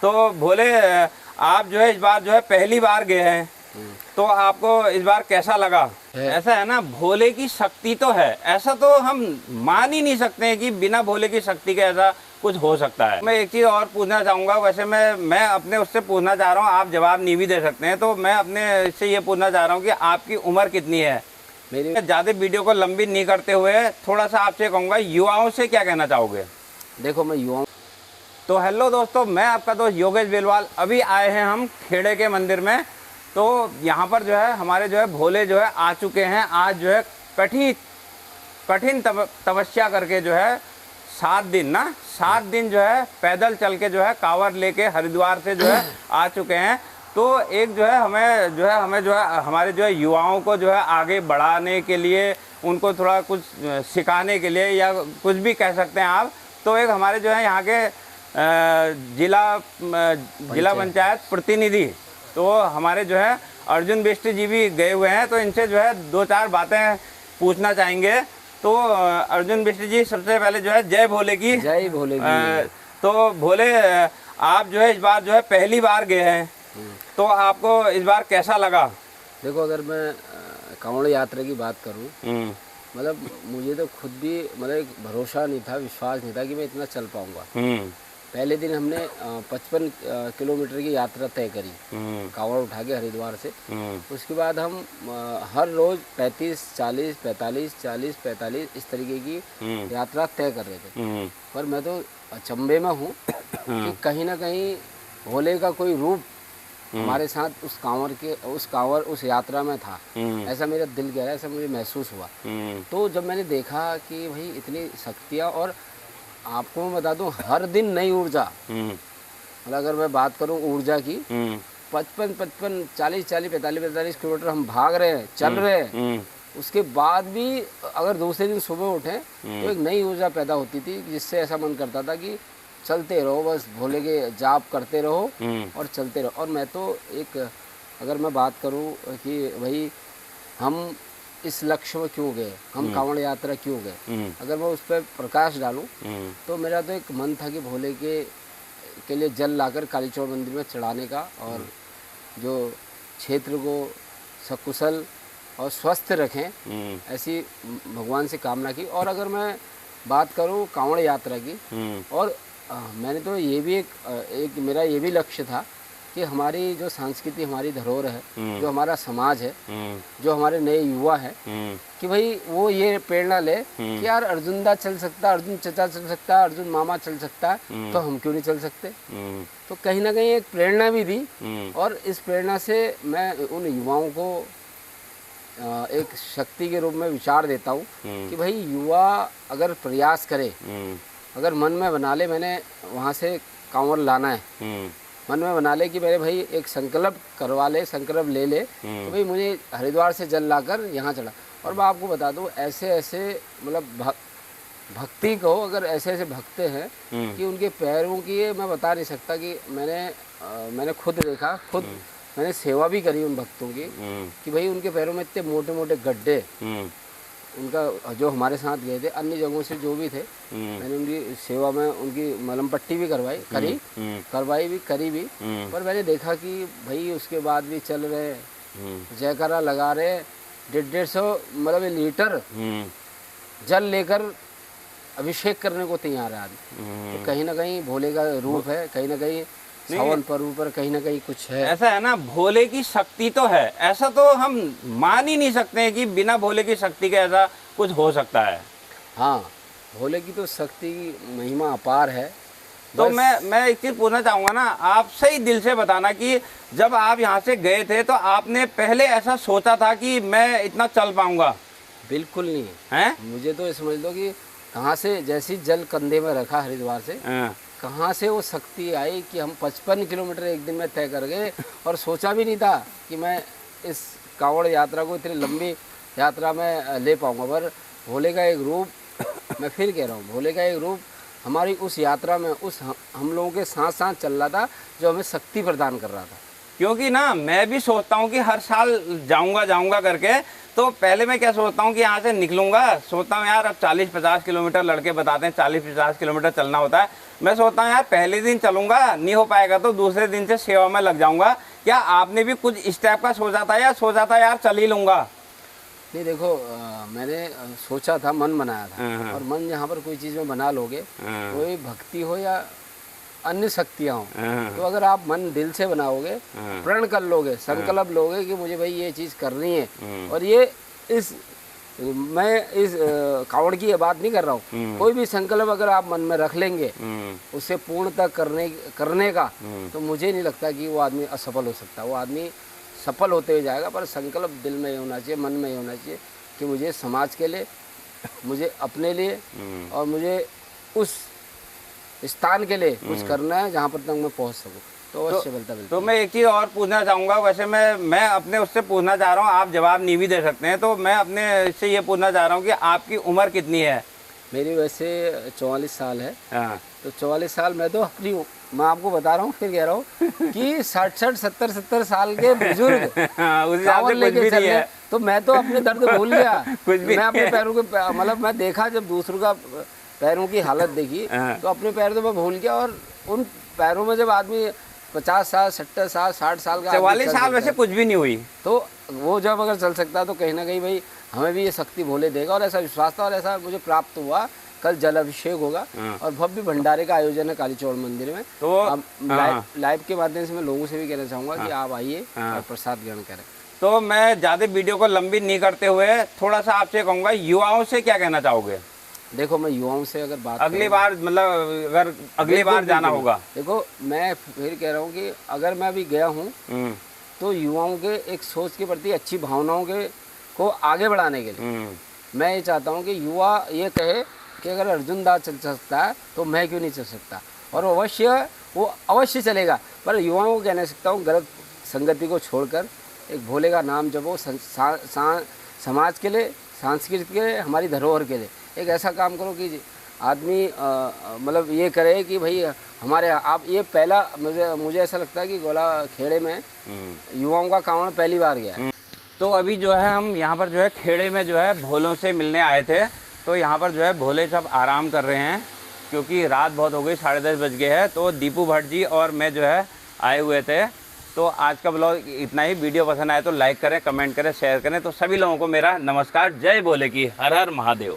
तो भोले, आप जो है इस बार जो है पहली बार गए हैं, तो आपको इस बार कैसा लगा? ऐसा है ना, भोले की शक्ति तो है, ऐसा तो हम मान ही नहीं सकते हैं कि बिना भोले की शक्ति के ऐसा कुछ हो सकता है। मैं एक चीज़ और पूछना चाहूँगा, वैसे मैं अपने उससे पूछना चाह रहा हूँ, आप जवाब नहीं भी दे सकते हैं, तो मैं अपने से ये पूछना चाह रहा हूँ कि आपकी उम्र कितनी है? मेरी ज़्यादा वीडियो को लंबी नहीं करते हुए थोड़ा सा आपसे कहूँगा, युवाओं से क्या कहना चाहोगे? देखो, मैं युवाओं तो हेलो दोस्तों, मैं आपका दोस्त योगेश बेलवाल। अभी आए हैं हम खेड़े के मंदिर में, तो यहाँ पर जो है हमारे जो है भोले जो है आ चुके हैं। आज जो है कठिन तपस्या करके जो है 7 दिन जो है पैदल चल के जो है कांवड़ लेके हरिद्वार से जो है आ चुके हैं। तो एक जो है हमें जो है हमारे जो है युवाओं को जो है आगे बढ़ाने के लिए, उनको थोड़ा कुछ सिखाने के लिए, या कुछ भी कह सकते हैं आप, तो एक हमारे जो है यहाँ के जिला पंचायत प्रतिनिधि, तो हमारे जो है अर्जुन बिष्ट जी भी गए हुए हैं, तो इनसे जो है 2-4 बातें पूछना चाहेंगे। तो अर्जुन बिष्ट जी, सबसे पहले जो है जय भोले की। जय भोले की। तो भोले, आप जो है इस बार जो है पहली बार गए हैं, तो आपको इस बार कैसा लगा? देखो, अगर मैं कांवड़ यात्रा की बात करूं, मतलब मुझे तो खुद भी मतलब भरोसा नहीं था, विश्वास नहीं था कि मैं इतना चल पाऊंगा। पहले दिन हमने 55 किलोमीटर की यात्रा तय करी कांवड़ उठा के हरिद्वार से। उसके बाद हम हर रोज 35, 40, 45, 40, 45 इस तरीके की यात्रा तय कर रहे थे। पर मैं तो अचंभे में हूँ कि कहीं ना कहीं भोले का कोई रूप हमारे साथ उस यात्रा में था। ऐसा मेरा दिल कह रहा है, ऐसा मुझे महसूस हुआ। तो जब मैंने देखा कि भाई इतनी शक्तियाँ, और आपको मैं बता दूं, हर दिन नई ऊर्जा, मतलब अगर मैं बात करूं ऊर्जा की, 55, 40, 45 किलोमीटर हम भाग रहे हैं, चल रहे हैं, उसके बाद भी अगर दूसरे दिन सुबह उठे तो एक नई ऊर्जा पैदा होती थी, जिससे ऐसा मन करता था कि चलते रहो, बस भोले के जाप करते रहो और चलते रहो। और मैं तो अगर मैं बात करूं कि भाई हम इस लक्ष्य में क्यों गए, हम कांवड़ यात्रा क्यों गए, अगर मैं उस पर प्रकाश डालूं, तो मेरा तो एक मन था कि भोले के लिए जल लाकर कालीचौड़ मंदिर में चढ़ाने का, और जो क्षेत्र को सकुशल और स्वस्थ रखें, ऐसी भगवान से कामना की। और अगर मैं बात करूं कांवड़ यात्रा की, और मैंने तो ये भी एक मेरा ये भी लक्ष्य था कि हमारी जो संस्कृति, हमारी धरोहर है, जो हमारा समाज है, जो हमारे नए युवा है, कि भाई वो ये प्रेरणा ले कि यार अर्जुन दा चल सकता, अर्जुन चचा चल सकता, अर्जुन मामा चल सकता है, तो हम क्यों नहीं चल सकते। तो कहीं ना कहीं एक प्रेरणा भी दी, और इस प्रेरणा से मैं उन युवाओं को एक शक्ति के रूप में विचार देता हूँ कि भाई युवा अगर प्रयास करे, अगर मन में बना ले, मैंने वहाँ से कांवड़ लाना है, मन में बना ले कि मेरे भाई एक संकल्प करवा ले, संकल्प ले ले, तो भाई मुझे हरिद्वार से जल लाकर यहाँ चढ़ा। और मैं आपको बता दूँ, ऐसे मतलब भक्ति को, अगर ऐसे भक्ते हैं कि उनके पैरों की, ये मैं बता नहीं सकता कि मैंने खुद देखा, मैंने सेवा भी करी उन भक्तों की, कि भाई उनके पैरों में इतने मोटे मोटे गड्ढे, उनका जो हमारे साथ गए थे, अन्य जगहों से जो भी थे, मैंने उनकी सेवा में उनकी मलम पट्टी भी करी भी। पर मैंने देखा कि भाई उसके बाद भी चल रहे, जयकारा लगा रहे, 150 मतलब लीटर जल लेकर अभिषेक करने को तैयार है आदमी। तो कहीं ना कहीं भोले का रूप है, कहीं ना कहीं सावन पर्व पर कहीं ना कहीं कुछ है। ऐसा है ना, भोले की शक्ति तो है, ऐसा तो हम मान ही नहीं सकते हैं कि बिना भोले की शक्ति के ऐसा कुछ हो सकता है। हाँ, भोले की तो शक्ति महिमा अपार है। तो मैं एक चीज़ पूछना चाहूँगा ना, आप सही दिल से बताना कि जब आप यहाँ से गए थे, तो आपने पहले ऐसा सोचा था कि मैं इतना चल पाऊँगा? बिल्कुल नहीं है। मुझे तो समझ लो कि कहाँ से जैसी जल कंधे में रखा हरिद्वार से, कहाँ से वो शक्ति आई कि हम 55 किलोमीटर एक दिन में तय कर गए। और सोचा भी नहीं था कि मैं इस कांवड़ यात्रा को इतनी लंबी यात्रा में ले पाऊँगा। पर भोले का एक रूप, मैं फिर कह रहा हूँ, भोले का एक रूप हमारी उस यात्रा में हम लोगों के साथ साथ चल रहा था, जो हमें शक्ति प्रदान कर रहा था। क्योंकि ना मैं भी सोचता हूँ कि हर साल जाऊंगा करके। तो पहले मैं क्या सोचता हूँ कि यहाँ से निकलूंगा, सोचता हूँ यार अब 40-50 किलोमीटर लड़के बताते हैं 40-50 किलोमीटर चलना होता है। मैं सोचता हूँ यार पहले दिन चलूंगा, नहीं हो पाएगा तो दूसरे दिन से सेवा में लग जाऊंगा। क्या आपने भी कुछ इस टाइप का सोचा था या सोचा था यार चल ही लूंगा? नहीं देखो, मैंने सोचा था, मन बनाया था। और मन जहाँ पर कोई चीज़ में बना लोगे, कोई भक्ति हो या अन्य शक्तियाँ हो, तो अगर आप मन दिल से बनाओगे, प्रण कर लोगे, संकल्प लोगे कि मुझे भाई ये चीज़ करनी है, और ये मैं इस कावड़ की ये बात नहीं कर रहा हूँ, कोई भी संकल्प अगर आप मन में रख लेंगे उसे पूर्ण तक करने का, तो मुझे नहीं लगता कि वो आदमी असफल हो सकता। वो आदमी सफल होते हुए जाएगा, पर संकल्प दिल में ही होना चाहिए, मन में ही होना चाहिए कि मुझे समाज के लिए, मुझे अपने लिए, और मुझे उस स्थान के लिए कुछ करना है जहाँ पर तक मैं पहुँच सकूँ। तो अवश्य मिलता। तो मैं एक चीज़ और पूछना चाहूँगा, वैसे मैं अपने उससे पूछना चाह रहा हूँ, आप जवाब नहीं भी दे सकते हैं, तो मैं अपने से ये पूछना चाह रहा हूँ कि आपकी उम्र कितनी है? मेरी वैसे 44 साल है। हाँ। तो 44 साल मैं तो अपनी, मैं आपको बता रहा हूँ, फिर कह रहा हूँ कि 60-70 साल के बुजुर्ग कांवड़ लेके चल रहे, तो मैं तो अपने दर्द भूल गया। कुछ भी मैं अपने पैरों के, मतलब मैं देखा जब दूसरों का पैरों की हालत देखी, तो अपने पैर तो मैं भूल गया। और उन पैरों में जब आदमी 50 साल, 70 साल, 60 साल का, 44 साल वैसे कुछ भी नहीं हुई, तो वो जब अगर चल सकता है तो कहीं ना कहीं भाई हमें भी ये शक्ति भोले देगा। और ऐसा विश्वास था, और ऐसा मुझे प्राप्त हुआ। कल जल अभिषेक होगा और भव्य भंडारे का आयोजन है कालीचौड़ मंदिर में। तो अब लाइव के माध्यम से मैं लोगों से भी कहना चाहूँगा कि आप आइए और प्रसाद ग्रहण करें। तो मैं ज़्यादा वीडियो को लंबी नहीं करते हुए थोड़ा सा आपसे कहूँगा, युवाओं से क्या कहना चाहोगे? देखो, मैं युवाओं से अगर बात अगली बार, मतलब अगर अगली बार जाना होगा, देखो मैं फिर कह रहा हूँ कि अगर मैं अभी गया हूँ तो युवाओं के एक सोच के प्रति, अच्छी भावनाओं के को आगे बढ़ाने के लिए मैं ये चाहता हूँ कि युवा ये कहे कि अगर अर्जुन दास चल सकता है तो मैं क्यों नहीं चल सकता। और वो अवश्य चलेगा, पर युवाओं को कहना सकता हूँ गलत संगति को छोड़कर एक भोले का नाम जपो, समाज के लिए, संस्कृति के लिए, हमारी धरोहर के लिए एक ऐसा काम करो कि आदमी मतलब ये करे कि भाई हमारे आप ये पहला, मुझे ऐसा लगता है कि गोला खेड़े में युवाओं का कांवड़ पहली बार गया। तो अभी जो है हम यहाँ पर जो है खेड़े में जो है भोलों से मिलने आए थे। तो यहाँ पर जो है भोले सब आराम कर रहे हैं क्योंकि रात बहुत हो गई, 10:30 बज गए हैं। तो दीपू भट्ट जी और मैं जो है आए हुए थे। तो आज का ब्लॉग इतना ही। वीडियो पसंद आए तो लाइक करें, कमेंट करें, शेयर करें। तो सभी लोगों को मेरा नमस्कार, जय भोले की, हर हर महादेव।